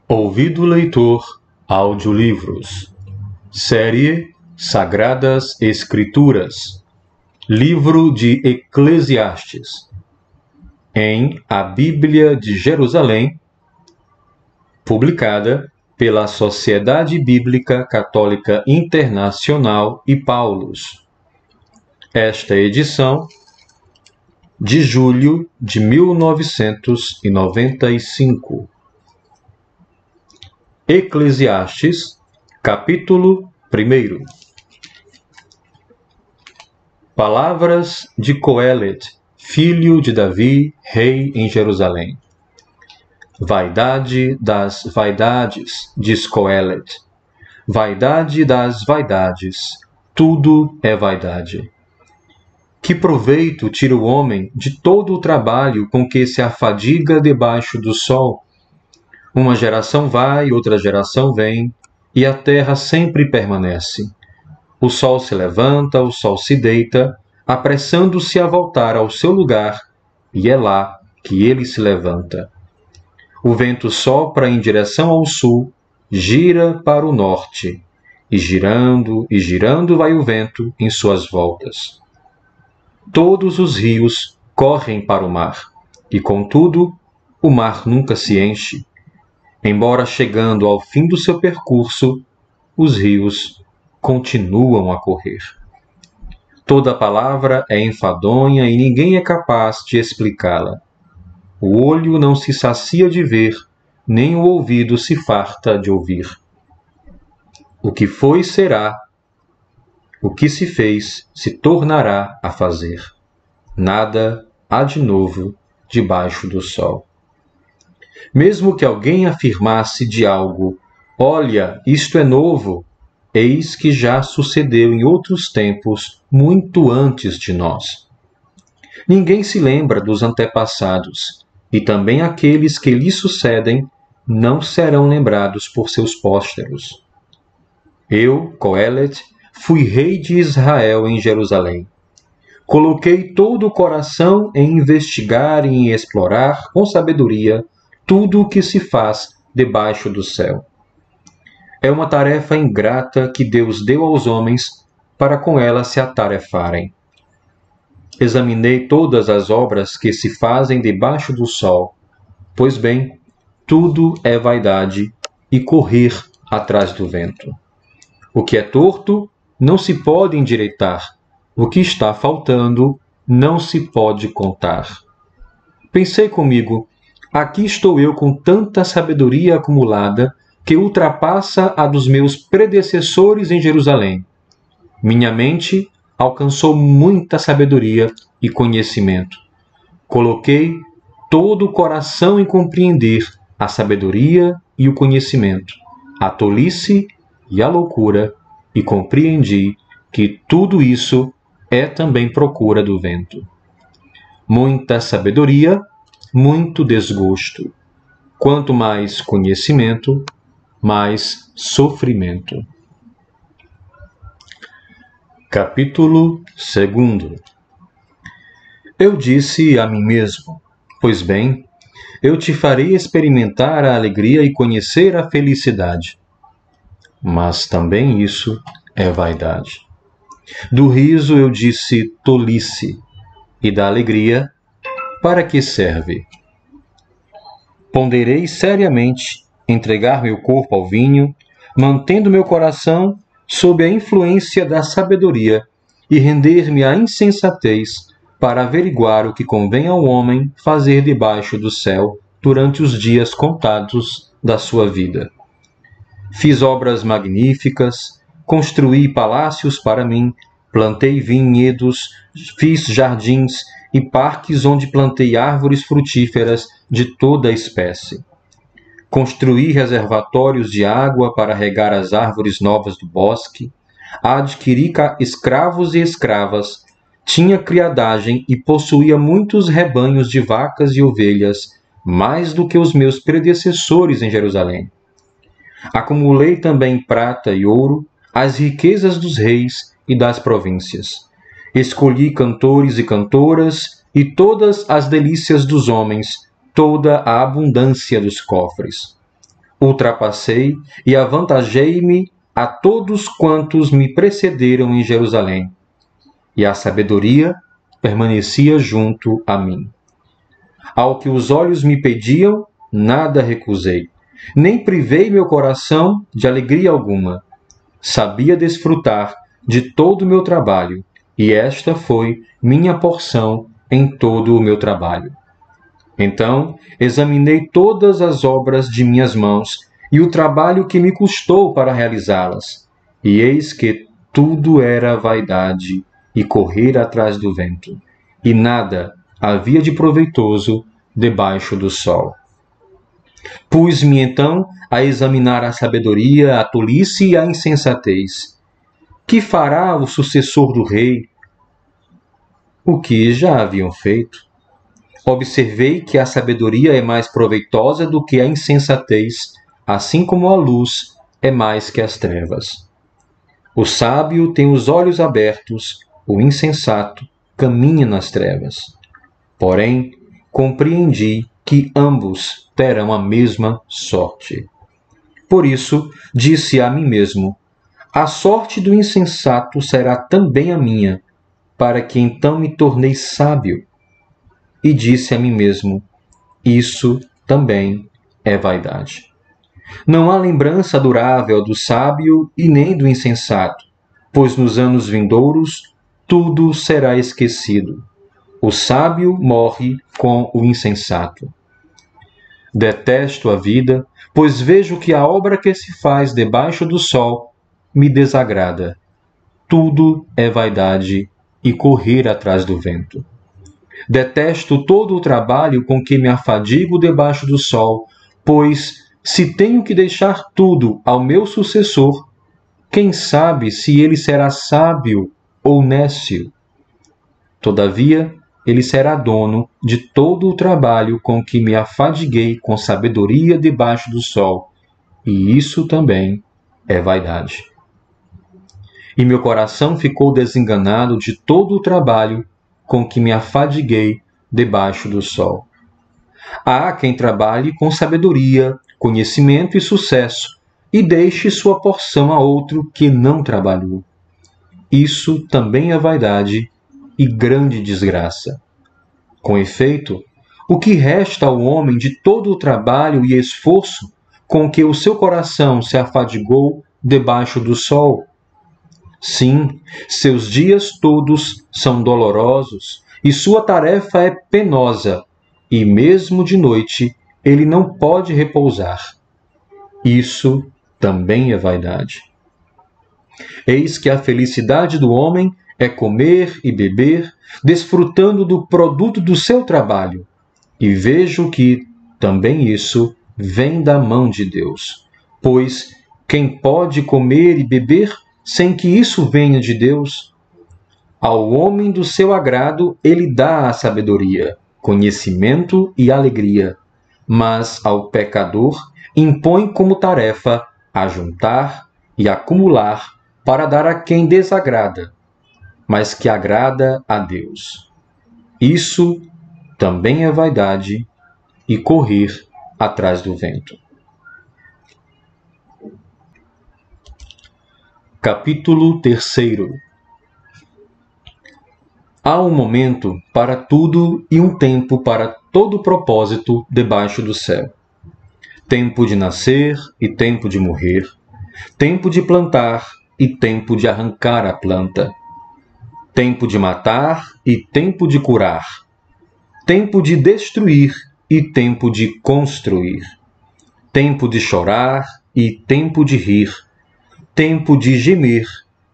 Ouvido leitor, audiolivros. Série Sagradas Escrituras. Livro de Eclesiastes. Em A Bíblia de Jerusalém, publicada pela Sociedade Bíblica Católica Internacional e Paulus. Esta edição de julho de 1995. Eclesiastes, capítulo 1. Palavras de Coelet, filho de Davi, rei em Jerusalém. Vaidade das vaidades, diz Coelet. Vaidade das vaidades, tudo é vaidade. Que proveito tira o homem de todo o trabalho com que se afadiga debaixo do sol? Uma geração vai, outra geração vem, e a terra sempre permanece. O sol se levanta, o sol se deita, apressando-se a voltar ao seu lugar, e é lá que ele se levanta. O vento sopra em direção ao sul, gira para o norte, e girando vai o vento em suas voltas. Todos os rios correm para o mar, e contudo, o mar nunca se enche. Embora chegando ao fim do seu percurso, os rios continuam a correr. Toda palavra é enfadonha e ninguém é capaz de explicá-la. O olho não se sacia de ver, nem o ouvido se farta de ouvir. O que foi será, o que se fez se tornará a fazer. Nada há de novo debaixo do sol. Mesmo que alguém afirmasse de algo, olha, isto é novo, eis que já sucedeu em outros tempos, muito antes de nós. Ninguém se lembra dos antepassados, e também aqueles que lhe sucedem não serão lembrados por seus pósteros. Eu, Coelet, fui rei de Israel em Jerusalém. Coloquei todo o coração em investigar e em explorar com sabedoria tudo o que se faz debaixo do céu. É uma tarefa ingrata que Deus deu aos homens para com ela se atarefarem. Examinei todas as obras que se fazem debaixo do sol. Pois bem, tudo é vaidade e correr atrás do vento. O que é torto não se pode endireitar. O que está faltando não se pode contar. Pensei comigo, aqui estou eu com tanta sabedoria acumulada que ultrapassa a dos meus predecessores em Jerusalém. Minha mente alcançou muita sabedoria e conhecimento. Coloquei todo o coração em compreender a sabedoria e o conhecimento, a tolice e a loucura, e compreendi que tudo isso é também procura do vento. Muita sabedoria, muito desgosto. Quanto mais conhecimento, mais sofrimento. Capítulo 2. Eu disse a mim mesmo, pois bem, eu te farei experimentar a alegria e conhecer a felicidade. Mas também isso é vaidade. Do riso eu disse tolice, e da alegria, para que serve? Ponderei seriamente entregar meu corpo ao vinho, mantendo meu coração sob a influência da sabedoria e render-me à insensatez para averiguar o que convém ao homem fazer debaixo do céu durante os dias contados da sua vida. Fiz obras magníficas, construí palácios para mim, plantei vinhedos, fiz jardins e parques onde plantei árvores frutíferas de toda a espécie. Construí reservatórios de água para regar as árvores novas do bosque, adquiri escravos e escravas, tinha criadagem e possuía muitos rebanhos de vacas e ovelhas, mais do que os meus predecessores em Jerusalém. Acumulei também prata e ouro, as riquezas dos reis e das províncias. Escolhi cantores e cantoras e todas as delícias dos homens, toda a abundância dos cofres. ultrapassei e avantajei-me a todos quantos me precederam em Jerusalém, e a sabedoria permanecia junto a mim. Ao que os olhos me pediam, nada recusei, nem privei meu coração de alegria alguma. Sabia desfrutar de todo o meu trabalho, e esta foi minha porção em todo o meu trabalho. Então examinei todas as obras de minhas mãos e o trabalho que me custou para realizá-las, e eis que tudo era vaidade e correr atrás do vento, e nada havia de proveitoso debaixo do sol. Pus-me então a examinar a sabedoria, a tolice e a insensatez. Que fará o sucessor do rei? O que já haviam feito. Observei que a sabedoria é mais proveitosa do que a insensatez, assim como a luz é mais que as trevas. O sábio tem os olhos abertos, o insensato caminha nas trevas. Porém, compreendi que ambos terão a mesma sorte. Por isso, disse a mim mesmo: a sorte do insensato será também a minha, para que então me tornei sábio. E disse a mim mesmo: isso também é vaidade. Não há lembrança durável do sábio e nem do insensato, pois nos anos vindouros tudo será esquecido. O sábio morre com o insensato. Detesto a vida, pois vejo que a obra que se faz debaixo do sol me desagrada. Tudo é vaidade e correr atrás do vento. Detesto todo o trabalho com que me afadigo debaixo do sol, pois, se tenho que deixar tudo ao meu sucessor, quem sabe se ele será sábio ou nécio? Todavia, ele será dono de todo o trabalho com que me afadiguei com sabedoria debaixo do sol, e isso também é vaidade. E meu coração ficou desenganado de todo o trabalho com que me afadiguei debaixo do sol. Há quem trabalhe com sabedoria, conhecimento e sucesso, e deixe sua porção a outro que não trabalhou. Isso também é vaidade e grande desgraça. Com efeito, o que resta ao homem de todo o trabalho e esforço com que o seu coração se afadigou debaixo do sol? Sim, seus dias todos são dolorosos e sua tarefa é penosa, e mesmo de noite ele não pode repousar. Isso também é vaidade. Eis que a felicidade do homem é comer e beber, desfrutando do produto do seu trabalho, e vejo que também isso vem da mão de Deus, pois quem pode comer e beber sem que isso venha de Deus? Ao homem do seu agrado ele dá a sabedoria, conhecimento e alegria, mas ao pecador impõe como tarefa ajuntar e acumular para dar a quem desagrada, mas que agrada a Deus. Isso também é vaidade e correr atrás do vento. Capítulo 3. Há um momento para tudo e um tempo para todo propósito debaixo do céu. Tempo de nascer e tempo de morrer, tempo de plantar e tempo de arrancar a planta, tempo de matar e tempo de curar, tempo de destruir e tempo de construir, tempo de chorar e tempo de rir, tempo de gemer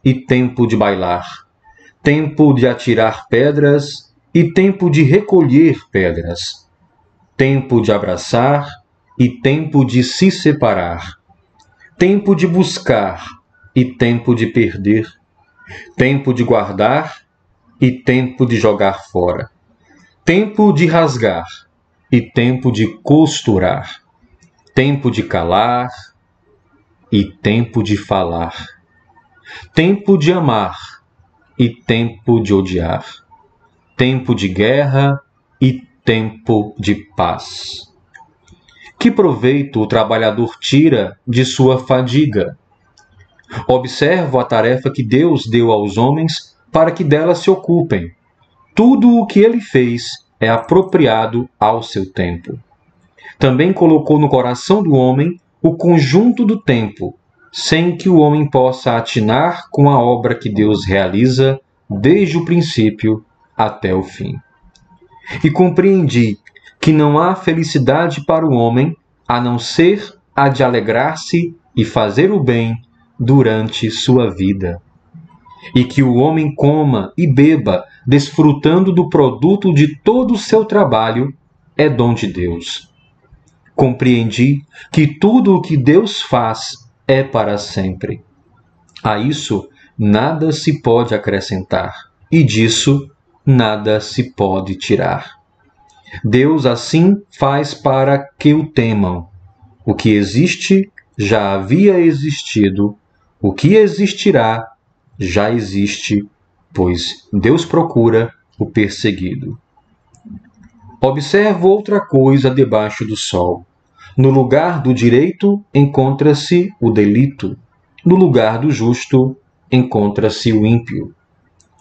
e tempo de bailar, tempo de atirar pedras e tempo de recolher pedras, tempo de abraçar e tempo de se separar, tempo de buscar e tempo de perder, tempo de guardar e tempo de jogar fora, tempo de rasgar e tempo de costurar, tempo de calar e tempo de falar, tempo de amar e tempo de odiar, tempo de guerra e tempo de paz. Que proveito o trabalhador tira de sua fadiga? Observo a tarefa que Deus deu aos homens para que dela se ocupem. Tudo o que ele fez é apropriado ao seu tempo. Também colocou no coração do homem o conjunto do tempo, sem que o homem possa atinar com a obra que Deus realiza desde o princípio até o fim. E compreendi que não há felicidade para o homem a não ser a de alegrar-se e fazer o bem durante sua vida. E que o homem coma e beba, desfrutando do produto de todo o seu trabalho, é dom de Deus. Compreendi que tudo o que Deus faz é para sempre. A isso nada se pode acrescentar, e disso nada se pode tirar. Deus assim faz para que o temam. O que existe já havia existido, o que existirá já existe, pois Deus procura o perseguido. Observo outra coisa debaixo do sol. No lugar do direito encontra-se o delito, no lugar do justo encontra-se o ímpio.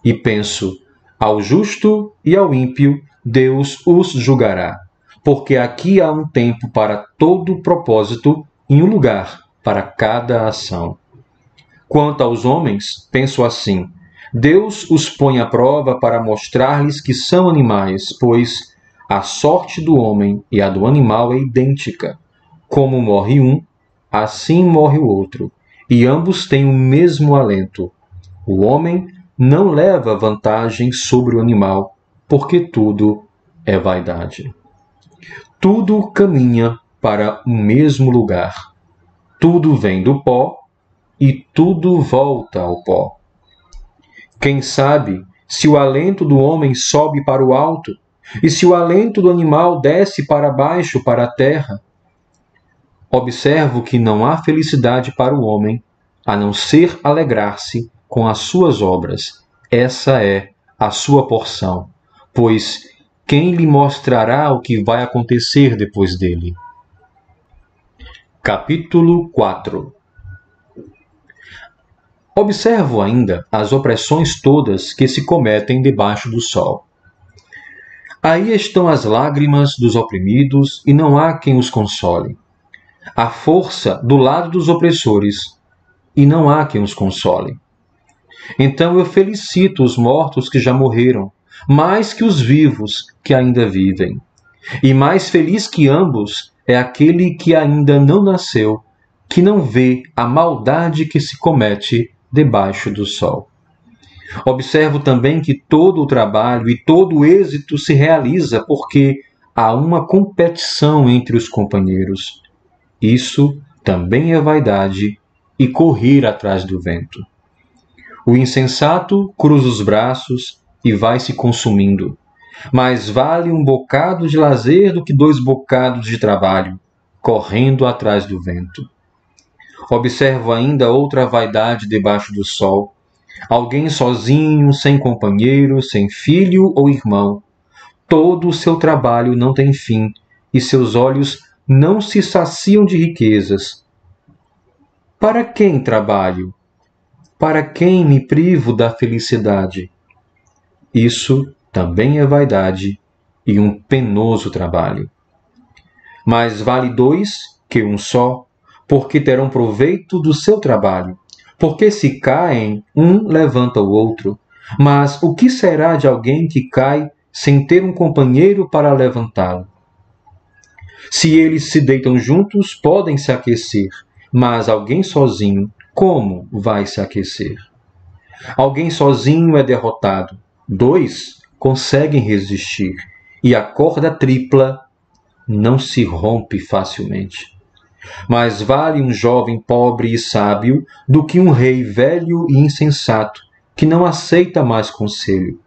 E penso, ao justo e ao ímpio Deus os julgará, porque aqui há um tempo para todo propósito e um lugar para cada ação. Quanto aos homens, penso assim, Deus os põe à prova para mostrar-lhes que são animais, pois a sorte do homem e a do animal é idêntica. Como morre um, assim morre o outro, e ambos têm o mesmo alento. O homem não leva vantagem sobre o animal, porque tudo é vaidade. Tudo caminha para o mesmo lugar. Tudo vem do pó e tudo volta ao pó. Quem sabe se o alento do homem sobe para o alto e se o alento do animal desce para baixo, para a terra? Observo que não há felicidade para o homem a não ser alegrar-se com as suas obras. Essa é a sua porção, pois quem lhe mostrará o que vai acontecer depois dele? Capítulo 4. Observo ainda as opressões todas que se cometem debaixo do sol. Aí estão as lágrimas dos oprimidos e não há quem os console. A força do lado dos opressores e não há quem os console. Então eu felicito os mortos que já morreram, mais que os vivos que ainda vivem. E mais feliz que ambos é aquele que ainda não nasceu, que não vê a maldade que se comete debaixo do sol. Observo também que todo o trabalho e todo o êxito se realiza porque há uma competição entre os companheiros. Isso também é vaidade e correr atrás do vento. O insensato cruza os braços e vai se consumindo. Mais vale um bocado de lazer do que 2 bocados de trabalho, correndo atrás do vento. Observo ainda outra vaidade debaixo do sol. Alguém sozinho, sem companheiro, sem filho ou irmão. Todo o seu trabalho não tem fim, e seus olhos não se saciam de riquezas. Para quem trabalho? Para quem me privo da felicidade? Isso também é vaidade e um penoso trabalho. Mais vale 2 que um só, porque terão proveito do seu trabalho. Porque se caem, um levanta o outro. Mas o que será de alguém que cai sem ter um companheiro para levantá-lo? Se eles se deitam juntos, podem se aquecer, mas alguém sozinho, como vai se aquecer? Alguém sozinho é derrotado. 2 conseguem resistir, e a corda tripla não se rompe facilmente. Mais vale um jovem pobre e sábio do que um rei velho e insensato, que não aceita mais conselho.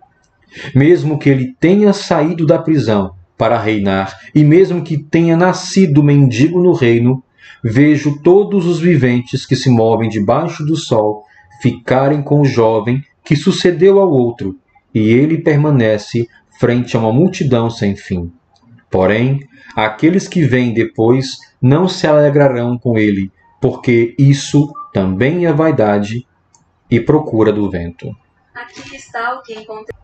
Mesmo que ele tenha saído da prisão para reinar, e mesmo que tenha nascido mendigo no reino, vejo todos os viventes que se movem debaixo do sol ficarem com o jovem que sucedeu ao outro, e ele permanece frente a uma multidão sem fim. Porém, aqueles que vêm depois não se alegrarão com ele, porque isso também é vaidade e procura do vento. Aqui está o que encontrei.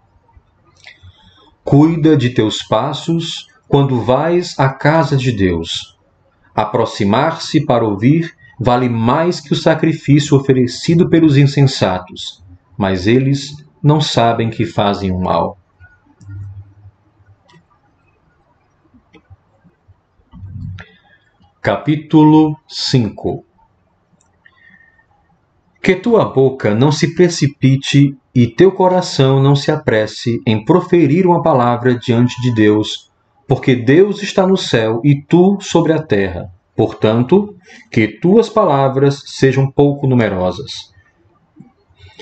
Cuida de teus passos quando vais à casa de Deus. Aproximar-se para ouvir vale mais que o sacrifício oferecido pelos insensatos, mas eles não sabem que fazem o mal. Capítulo 5. Que tua boca não se precipite e teu coração não se apresse em proferir uma palavra diante de Deus, porque Deus está no céu e tu sobre a terra. Portanto, que tuas palavras sejam pouco numerosas.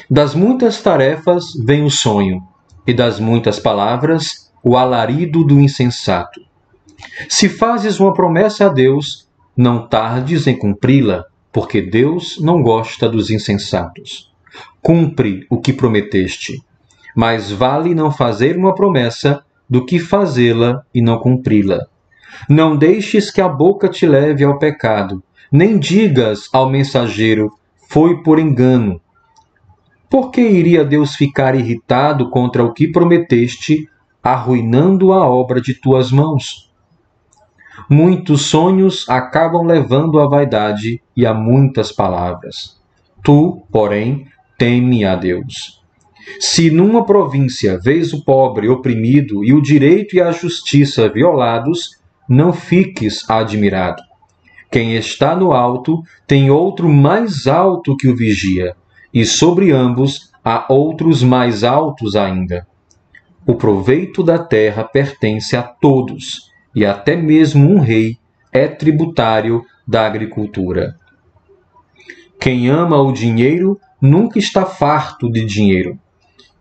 Das muitas tarefas vem o sonho, e das muitas palavras o alarido do insensato. Se fazes uma promessa a Deus, não tardes em cumpri-la, porque Deus não gosta dos insensatos. Cumpre o que prometeste. Mais vale não fazer uma promessa do que fazê-la e não cumpri-la. Não deixes que a boca te leve ao pecado, nem digas ao mensageiro, foi por engano. Por que iria Deus ficar irritado contra o que prometeste, arruinando a obra de tuas mãos? Muitos sonhos acabam levando à vaidade e a muitas palavras. Tu, porém, teme a Deus. Se numa província vês o pobre oprimido e o direito e a justiça violados, não fiques admirado. Quem está no alto tem outro mais alto que o vigia, e sobre ambos há outros mais altos ainda. O proveito da terra pertence a todos, e até mesmo um rei é tributário da agricultura. Quem ama o dinheiro nunca está farto de dinheiro.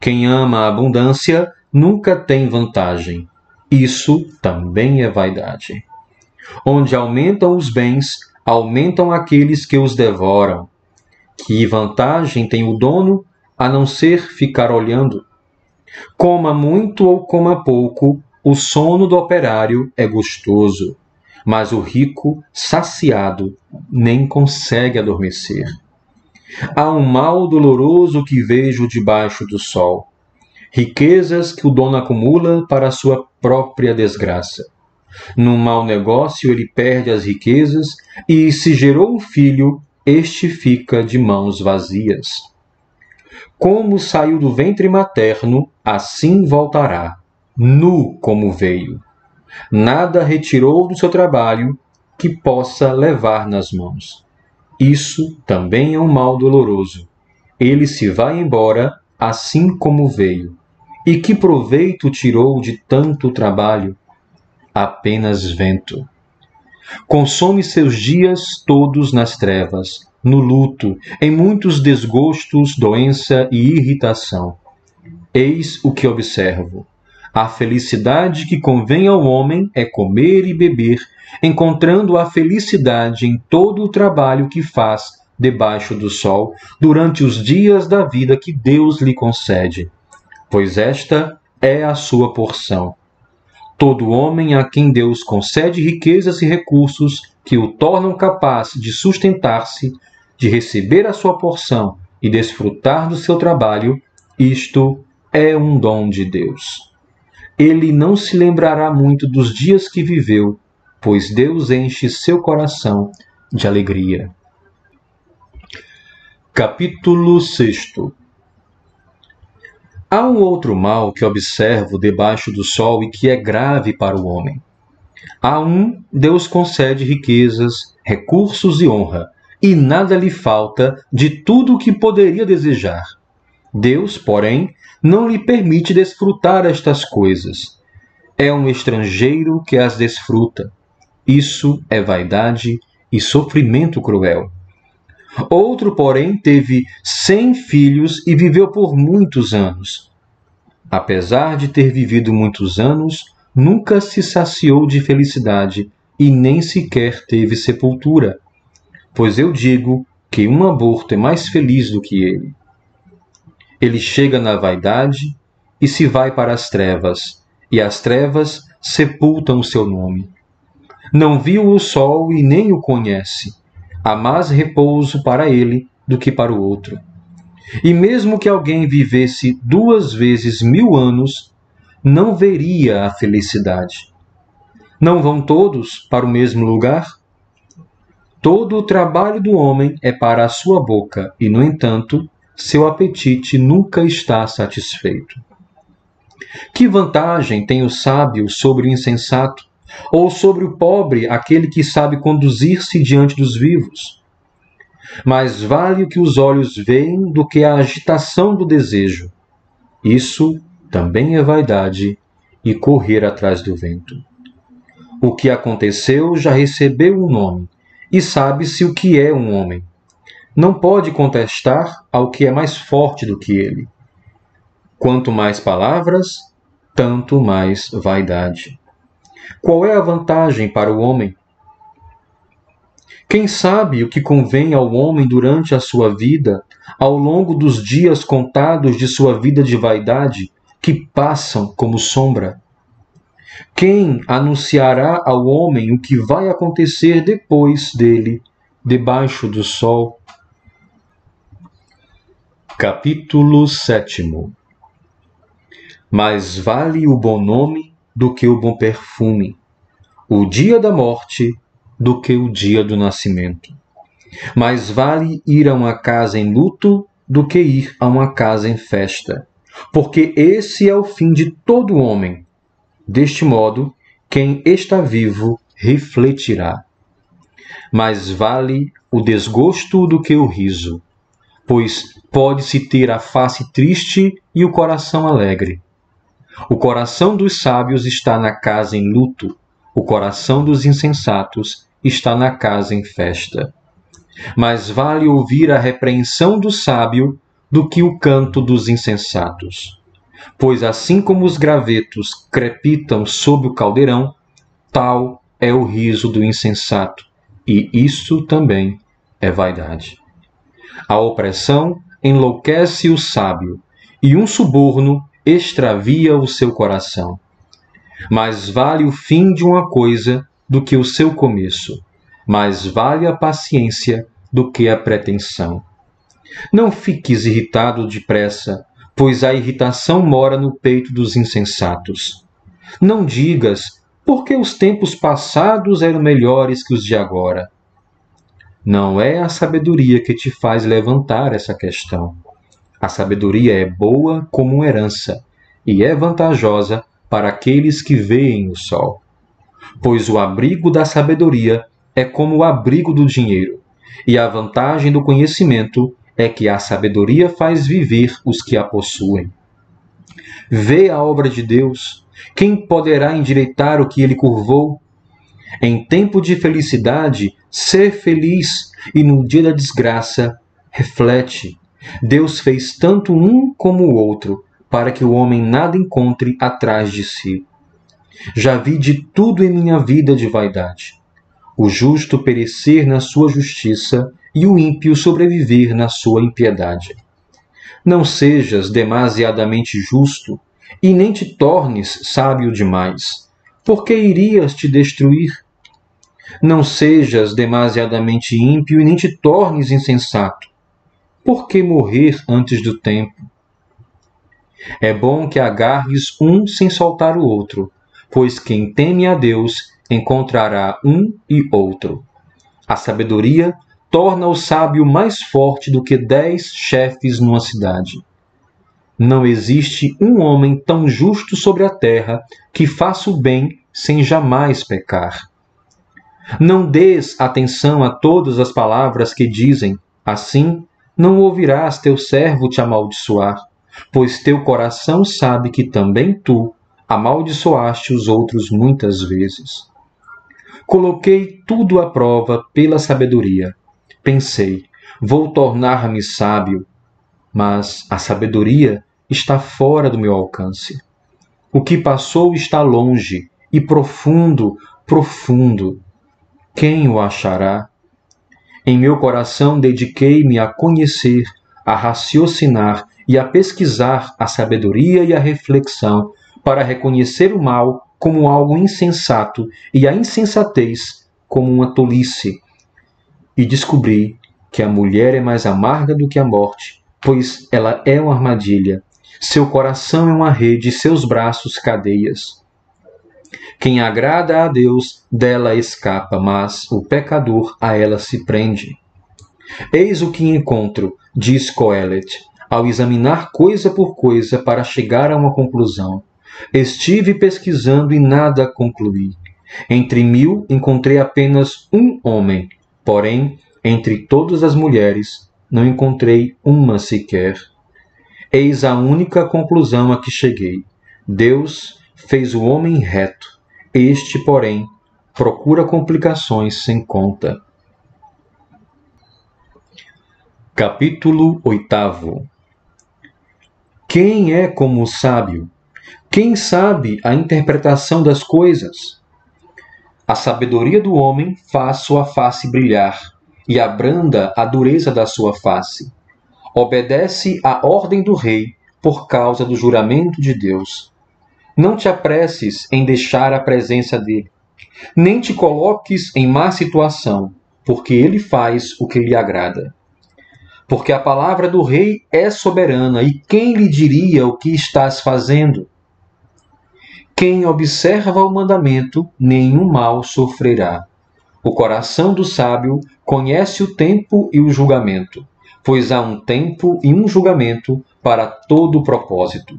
Quem ama a abundância nunca tem vantagem. Isso também é vaidade. Onde aumentam os bens, aumentam aqueles que os devoram. Que vantagem tem o dono, a não ser ficar olhando? Coma muito ou coma pouco, o sono do operário é gostoso, mas o rico, saciado, nem consegue adormecer. Há um mal doloroso que vejo debaixo do sol. Riquezas que o dono acumula para a sua própria desgraça. Num mau negócio ele perde as riquezas e, se gerou um filho, este fica de mãos vazias. Como saiu do ventre materno, assim voltará, nu como veio. Nada retirou do seu trabalho que possa levar nas mãos. Isso também é um mal doloroso. Ele se vai embora assim como veio. E que proveito tirou de tanto trabalho? Apenas vento. Consome seus dias todos nas trevas, no luto, em muitos desgostos, doença e irritação. Eis o que observo. A felicidade que convém ao homem é comer e beber, encontrando a felicidade em todo o trabalho que faz debaixo do sol durante os dias da vida que Deus lhe concede, pois esta é a sua porção. Todo homem a quem Deus concede riquezas e recursos que o tornam capaz de sustentar-se, de receber a sua porção e desfrutar do seu trabalho, isto é um dom de Deus. Ele não se lembrará muito dos dias que viveu, pois Deus enche seu coração de alegria. Capítulo 6. Há um outro mal que observo debaixo do sol e que é grave para o homem. A um, Deus concede riquezas, recursos e honra, e nada lhe falta de tudo o que poderia desejar. Deus, porém, não lhe permite desfrutar estas coisas. É um estrangeiro que as desfruta. Isso é vaidade e sofrimento cruel. Outro, porém, teve 100 filhos e viveu por muitos anos. Apesar de ter vivido muitos anos, nunca se saciou de felicidade e nem sequer teve sepultura. Pois eu digo que um aborto é mais feliz do que ele. Ele chega na vaidade e se vai para as trevas, e as trevas sepultam o seu nome. Não viu o sol e nem o conhece. Há mais repouso para ele do que para o outro. E mesmo que alguém vivesse 2 vezes 1000 anos, não veria a felicidade. Não vão todos para o mesmo lugar? Todo o trabalho do homem é para a sua boca, e, no entanto, seu apetite nunca está satisfeito. Que vantagem tem o sábio sobre o insensato, ou sobre o pobre, aquele que sabe conduzir-se diante dos vivos? Mais vale o que os olhos veem do que a agitação do desejo. Isso também é vaidade e correr atrás do vento. O que aconteceu já recebeu um nome, e sabe-se o que é um homem. Não pode contestar ao que é mais forte do que ele. Quanto mais palavras, tanto mais vaidade. Qual é a vantagem para o homem? Quem sabe o que convém ao homem durante a sua vida, ao longo dos dias contados de sua vida de vaidade, que passam como sombra? Quem anunciará ao homem o que vai acontecer depois dele, debaixo do sol? Capítulo 7. Mais vale o bom nome do que o bom perfume, o dia da morte do que o dia do nascimento. Mais vale ir a uma casa em luto do que ir a uma casa em festa, porque esse é o fim de todo homem. Deste modo, quem está vivo refletirá. Mais vale o desgosto do que o riso, pois pode-se ter a face triste e o coração alegre. O coração dos sábios está na casa em luto, o coração dos insensatos está na casa em festa. Mais vale ouvir a repreensão do sábio do que o canto dos insensatos. Pois assim como os gravetos crepitam sob o caldeirão, tal é o riso do insensato, e isso também é vaidade. A opressão enlouquece o sábio, e um suborno extravia o seu coração. Mais vale o fim de uma coisa do que o seu começo, mais vale a paciência do que a pretensão. Não fiques irritado depressa, pois a irritação mora no peito dos insensatos. Não digas, porque os tempos passados eram melhores que os de agora. Não é a sabedoria que te faz levantar essa questão. A sabedoria é boa como uma herança, e é vantajosa para aqueles que veem o sol. Pois o abrigo da sabedoria é como o abrigo do dinheiro, e a vantagem do conhecimento é que a sabedoria faz viver os que a possuem. Vê a obra de Deus. Quem poderá endireitar o que ele curvou? Em tempo de felicidade, ser feliz, e no dia da desgraça, reflete. Deus fez tanto um como o outro, para que o homem nada encontre atrás de si. Já vi de tudo em minha vida de vaidade. O justo perecer na sua justiça e o ímpio sobreviver na sua impiedade. Não sejas demasiadamente justo e nem te tornes sábio demais, porque irias te destruir. Não sejas demasiadamente ímpio e nem te tornes insensato, porque morrer antes do tempo. É bom que agarres um sem soltar o outro, pois quem teme a Deus encontrará um e outro. A sabedoria torna o sábio mais forte do que 10 chefes numa cidade. Não existe um homem tão justo sobre a terra que faça o bem sem jamais pecar. Não dês atenção a todas as palavras que dizem, assim não ouvirás teu servo te amaldiçoar, pois teu coração sabe que também tu amaldiçoaste os outros muitas vezes. Coloquei tudo à prova pela sabedoria. Pensei, vou tornar-me sábio, mas a sabedoria está fora do meu alcance. O que passou está longe e profundo, profundo. Quem o achará? Em meu coração dediquei-me a conhecer, a raciocinar e a pesquisar a sabedoria e a reflexão para reconhecer o mal como algo insensato e a insensatez como uma tolice. E descobri que a mulher é mais amarga do que a morte, pois ela é uma armadilha. Seu coração é uma rede, seus braços cadeias. Quem agrada a Deus, dela escapa, mas o pecador a ela se prende. Eis o que encontro, diz Coelet, ao examinar coisa por coisa para chegar a uma conclusão. Estive pesquisando e nada concluí. Entre 1000 encontrei apenas um homem, porém, entre todas as mulheres, não encontrei uma sequer. Eis a única conclusão a que cheguei. Deus fez o homem reto. Este, porém, procura complicações sem conta. Capítulo 8. Quem é como o sábio? Quem sabe a interpretação das coisas? A sabedoria do homem faz sua face brilhar, e abranda a dureza da sua face. Obedece à ordem do rei por causa do juramento de Deus. Não te apresses em deixar a presença dele, nem te coloques em má situação, porque ele faz o que lhe agrada. Porque a palavra do rei é soberana, e quem lhe diria o que estás fazendo? Quem observa o mandamento, nenhum mal sofrerá. O coração do sábio conhece o tempo e o julgamento, pois há um tempo e um julgamento para todo propósito.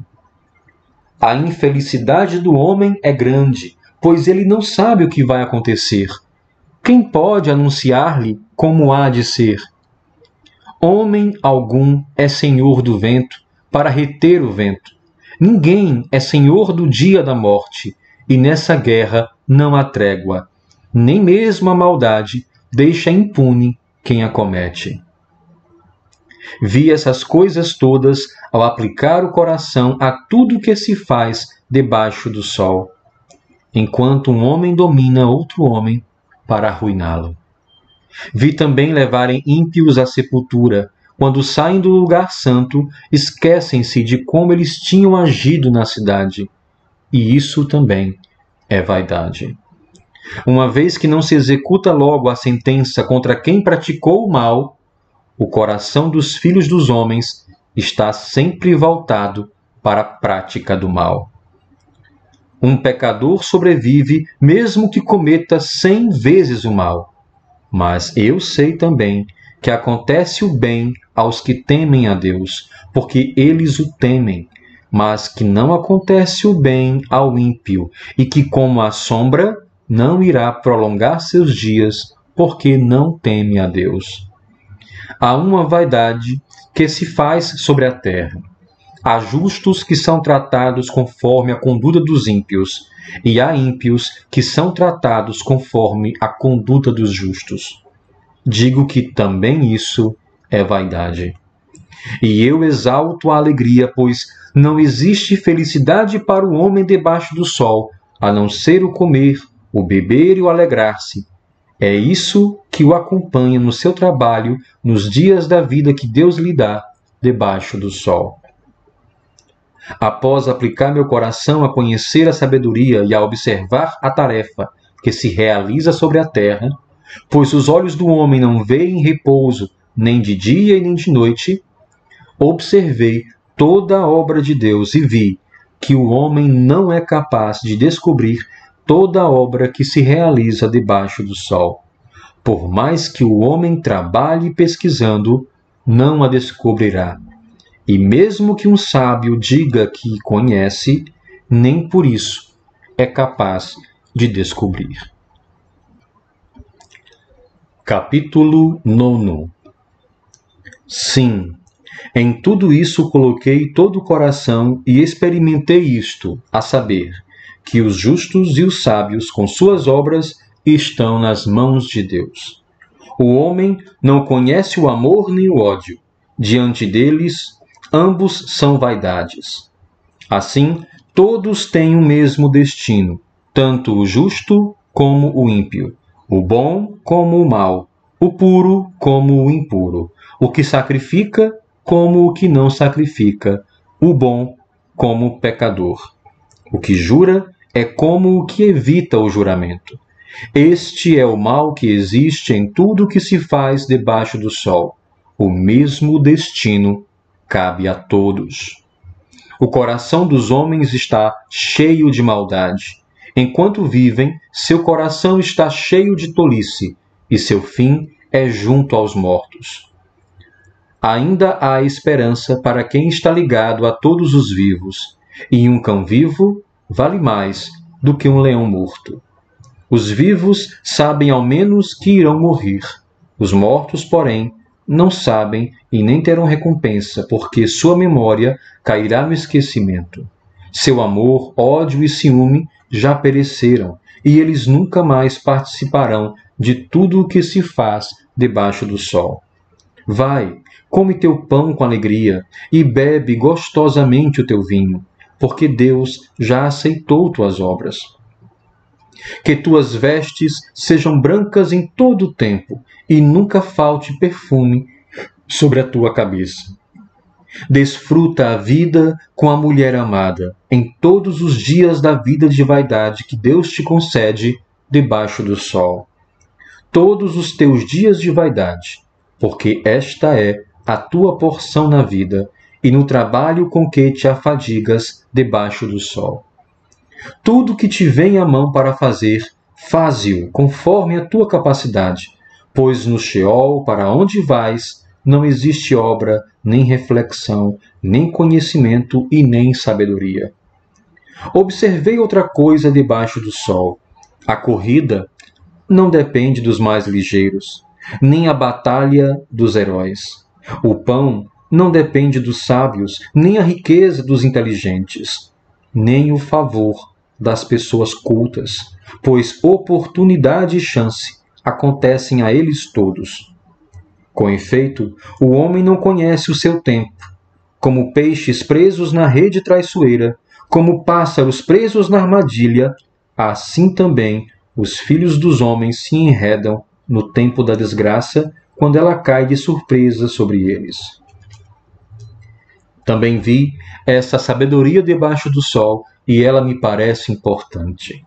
A infelicidade do homem é grande, pois ele não sabe o que vai acontecer. Quem pode anunciar-lhe como há de ser? Homem algum é senhor do vento, para reter o vento. Ninguém é senhor do dia da morte, e nessa guerra não há trégua. Nem mesmo a maldade deixa impune quem a comete. Vi essas coisas todas ao aplicar o coração a tudo que se faz debaixo do sol, enquanto um homem domina outro homem para arruiná-lo. Vi também levarem ímpios à sepultura. Quando saem do lugar santo, esquecem-se de como eles tinham agido na cidade. E isso também é vaidade. Uma vez que não se executa logo a sentença contra quem praticou o mal, o coração dos filhos dos homens está sempre voltado para a prática do mal. Um pecador sobrevive mesmo que cometa 100 vezes o mal. Mas eu sei também que acontece o bem aos que temem a Deus, porque eles o temem, mas que não acontece o bem ao ímpio, e que, como a sombra, não irá prolongar seus dias, porque não teme a Deus. Há uma vaidade que se faz sobre a terra. Há justos que são tratados conforme a conduta dos ímpios, e há ímpios que são tratados conforme a conduta dos justos. Digo que também isso é vaidade. E eu exalto a alegria, pois não existe felicidade para o homem debaixo do sol, a não ser o comer, o beber e o alegrar-se. É isso que o acompanha no seu trabalho, nos dias da vida que Deus lhe dá debaixo do sol. Após aplicar meu coração a conhecer a sabedoria e a observar a tarefa que se realiza sobre a terra, pois os olhos do homem não veem repouso, nem de dia e nem de noite, observei toda a obra de Deus e vi que o homem não é capaz de descobrir toda a obra que se realiza debaixo do sol. Por mais que o homem trabalhe pesquisando, não a descobrirá. E mesmo que um sábio diga que conhece, nem por isso é capaz de descobrir. Capítulo 9. Sim, em tudo isso coloquei todo o coração e experimentei isto, a saber, que os justos e os sábios, com suas obras, estão nas mãos de Deus. O homem não conhece o amor nem o ódio. Diante deles, ambos são vaidades. Assim, todos têm o mesmo destino, tanto o justo como o ímpio, o bom como o mau, o puro como o impuro, o que sacrifica como o que não sacrifica, o bom como o pecador, o que jura é como o que evita o juramento. Este é o mal que existe em tudo que se faz debaixo do sol. O mesmo destino cabe a todos. O coração dos homens está cheio de maldade. Enquanto vivem, seu coração está cheio de tolice, e seu fim é junto aos mortos. Ainda há esperança para quem está ligado a todos os vivos, e um cão vivo vale mais do que um leão morto. Os vivos sabem ao menos que irão morrer. Os mortos, porém, não sabem e nem terão recompensa, porque sua memória cairá no esquecimento. Seu amor, ódio e ciúme já pereceram, e eles nunca mais participarão de tudo o que se faz debaixo do sol. Vai, come teu pão com alegria e bebe gostosamente o teu vinho, porque Deus já aceitou tuas obras. Que tuas vestes sejam brancas em todo o tempo, e nunca falte perfume sobre a tua cabeça. Desfruta a vida com a mulher amada, em todos os dias da vida de vaidade que Deus te concede debaixo do sol. Todos os teus dias de vaidade, porque esta é a tua porção na vida e no trabalho com que te afadigas debaixo do sol. Tudo que te vem à mão para fazer, faze-o conforme a tua capacidade, pois no Sheol, para onde vais, não existe obra, nem reflexão, nem conhecimento e nem sabedoria. Observei outra coisa debaixo do sol. A corrida não depende dos mais ligeiros, nem a batalha dos heróis. O pão não depende dos sábios, nem a riqueza dos inteligentes, nem o favor das pessoas cultas, pois oportunidade e chance acontecem a eles todos. Com efeito, o homem não conhece o seu tempo. Como peixes presos na rede traiçoeira, como pássaros presos na armadilha, assim também os filhos dos homens se enredam no tempo da desgraça, quando ela cai de surpresa sobre eles. Também vi essa sabedoria debaixo do sol, e ela me parece importante.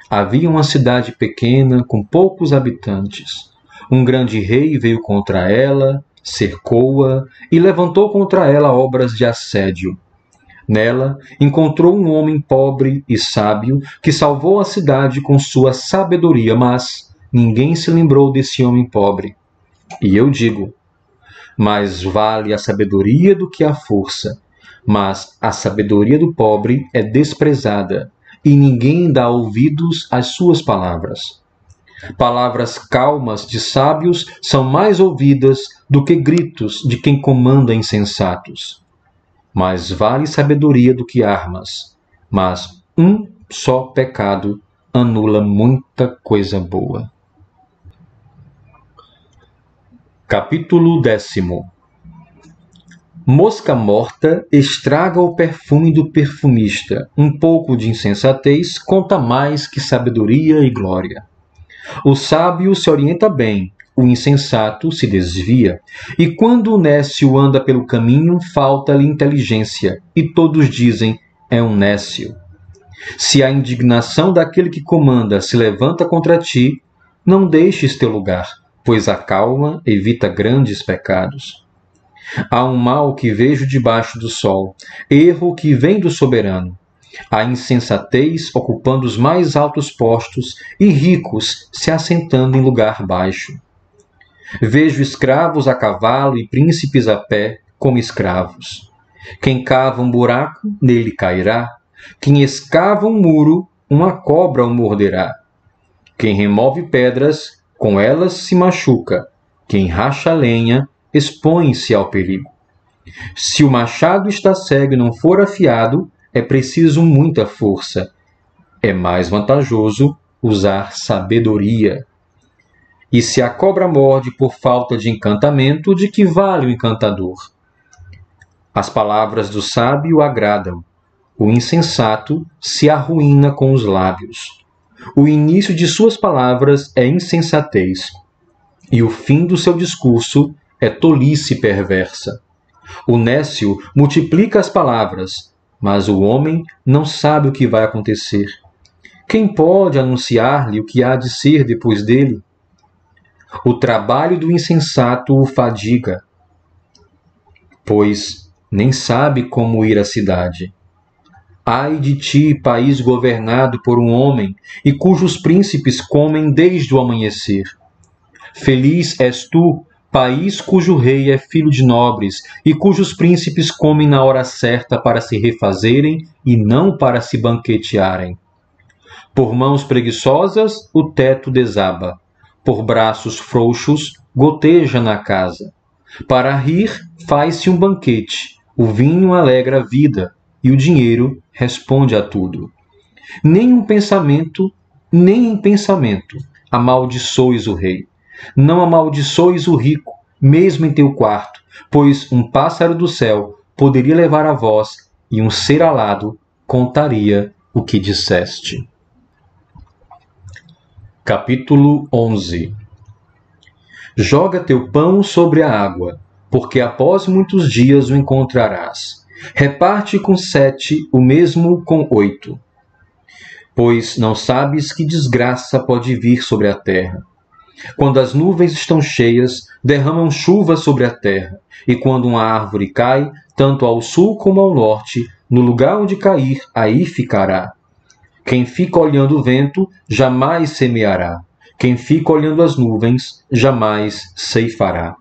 Havia uma cidade pequena, com poucos habitantes. Um grande rei veio contra ela, cercou-a e levantou contra ela obras de assédio. Nela encontrou um homem pobre e sábio que salvou a cidade com sua sabedoria, mas ninguém se lembrou desse homem pobre. E eu digo, mais vale a sabedoria do que a força, mas a sabedoria do pobre é desprezada, e ninguém dá ouvidos às suas palavras. Palavras calmas de sábios são mais ouvidas do que gritos de quem comanda insensatos. Mais vale sabedoria do que armas, mas um só pecado anula muita coisa boa. Capítulo 10. Mosca morta estraga o perfume do perfumista. Um pouco de insensatez conta mais que sabedoria e glória. O sábio se orienta bem, o insensato se desvia. E quando o nécio anda pelo caminho, falta-lhe inteligência, e todos dizem, é um nécio. Se a indignação daquele que comanda se levanta contra ti, não deixes teu lugar, pois a calma evita grandes pecados. Há um mal que vejo debaixo do sol, erro que vem do soberano. A insensatez ocupando os mais altos postos e ricos se assentando em lugar baixo. Vejo escravos a cavalo e príncipes a pé como escravos. Quem cava um buraco, nele cairá. Quem escava um muro, uma cobra o morderá. Quem remove pedras, com elas se machuca. Quem racha lenha, expõe-se ao perigo. Se o machado está cego e não for afiado, é preciso muita força. É mais vantajoso usar sabedoria. E se a cobra morde por falta de encantamento, de que vale o encantador? As palavras do sábio agradam. O insensato se arruína com os lábios. O início de suas palavras é insensatez, e o fim do seu discurso é tolice perversa. O nécio multiplica as palavras, mas o homem não sabe o que vai acontecer. Quem pode anunciar-lhe o que há de ser depois dele? O trabalho do insensato o fadiga, pois nem sabe como ir à cidade. Ai de ti, país governado por um homem, e cujos príncipes comem desde o amanhecer. Feliz és tu, país cujo rei é filho de nobres, e cujos príncipes comem na hora certa para se refazerem e não para se banquetearem. Por mãos preguiçosas o teto desaba, por braços frouxos goteja na casa. Para rir faz-se um banquete, o vinho alegra a vida, e o dinheiro responde a tudo. Nem em pensamento, amaldiçoes o rei. Não amaldiçoes o rico, mesmo em teu quarto, pois um pássaro do céu poderia levar a voz, e um ser alado contaria o que disseste. Capítulo 11. Joga teu pão sobre a água, porque após muitos dias o encontrarás. Reparte com 7 o mesmo com 8. Pois não sabes que desgraça pode vir sobre a terra. Quando as nuvens estão cheias, derramam chuva sobre a terra, e quando uma árvore cai, tanto ao sul como ao norte, no lugar onde cair, aí ficará. Quem fica olhando o vento, jamais semeará. Quem fica olhando as nuvens, jamais ceifará.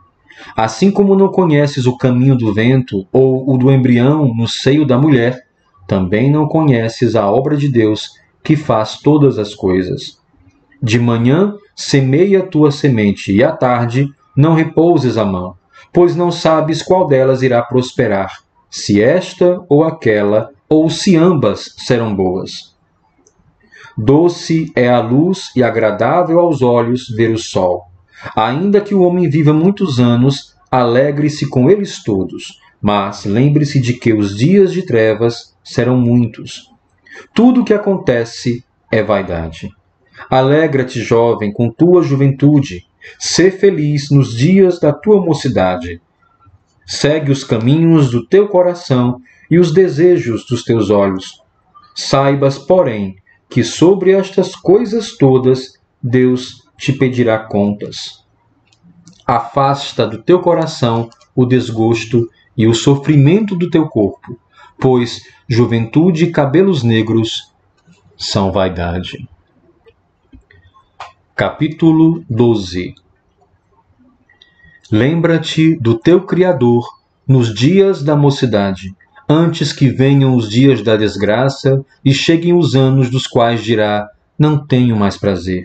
Assim como não conheces o caminho do vento ou o do embrião no seio da mulher, também não conheces a obra de Deus que faz todas as coisas. De manhã semeia a tua semente e à tarde não repouses a mão, pois não sabes qual delas irá prosperar, se esta ou aquela, ou se ambas serão boas. Doce é a luz e agradável aos olhos ver o sol. Ainda que o homem viva muitos anos, alegre-se com eles todos, mas lembre-se de que os dias de trevas serão muitos. Tudo o que acontece é vaidade. Alegra-te, jovem, com tua juventude. Sê feliz nos dias da tua mocidade. Segue os caminhos do teu coração e os desejos dos teus olhos. Saibas, porém, que sobre estas coisas todas Deus te pedirá contas. Afasta do teu coração o desgosto e o sofrimento do teu corpo, pois juventude e cabelos negros são vaidade. Capítulo 12. Lembra-te do teu Criador nos dias da mocidade, antes que venham os dias da desgraça e cheguem os anos dos quais dirá: não tenho mais prazer.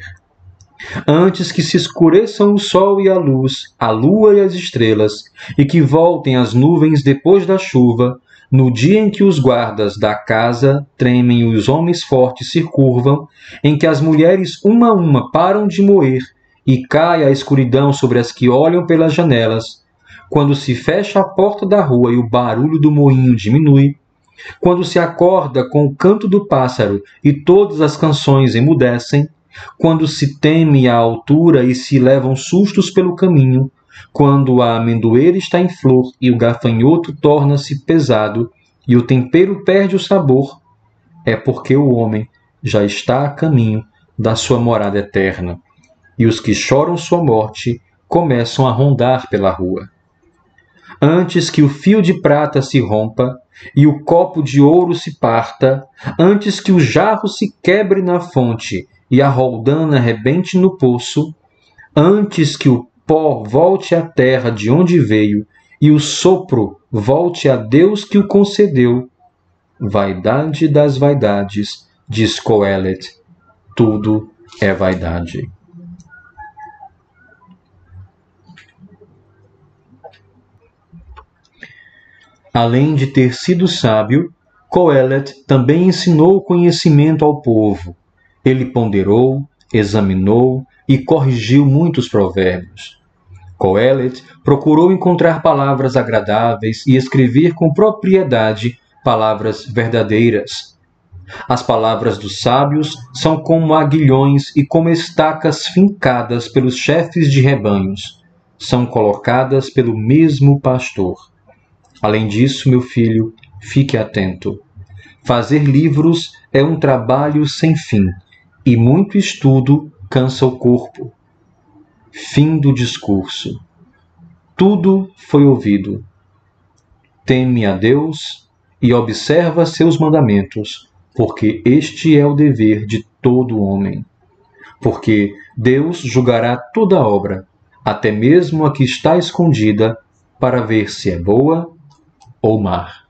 Antes que se escureçam o sol e a luz, a lua e as estrelas, e que voltem as nuvens depois da chuva, no dia em que os guardas da casa tremem e os homens fortes se curvam, em que as mulheres uma a uma param de moer e cai a escuridão sobre as que olham pelas janelas, quando se fecha a porta da rua e o barulho do moinho diminui, quando se acorda com o canto do pássaro e todas as canções emudecem, quando se teme a altura e se levam sustos pelo caminho, quando a amendoeira está em flor e o gafanhoto torna-se pesado e o tempero perde o sabor, é porque o homem já está a caminho da sua morada eterna, e os que choram sua morte começam a rondar pela rua. Antes que o fio de prata se rompa e o copo de ouro se parta, antes que o jarro se quebre na fonte e a roldana rebente no poço, antes que o pó volte à terra de onde veio e o sopro volte a Deus que o concedeu, vaidade das vaidades, diz Coelet, tudo é vaidade. Além de ter sido sábio, Coelet também ensinou o conhecimento ao povo. Ele ponderou, examinou e corrigiu muitos provérbios. Coelet procurou encontrar palavras agradáveis e escrever com propriedade palavras verdadeiras. As palavras dos sábios são como aguilhões e como estacas fincadas pelos chefes de rebanhos. São colocadas pelo mesmo pastor. Além disso, meu filho, fique atento. Fazer livros é um trabalho sem fim, e muito estudo cansa o corpo. Fim do discurso. Tudo foi ouvido. Teme a Deus e observa seus mandamentos, porque este é o dever de todo homem. Porque Deus julgará toda obra, até mesmo a que está escondida, para ver se é boa ou má.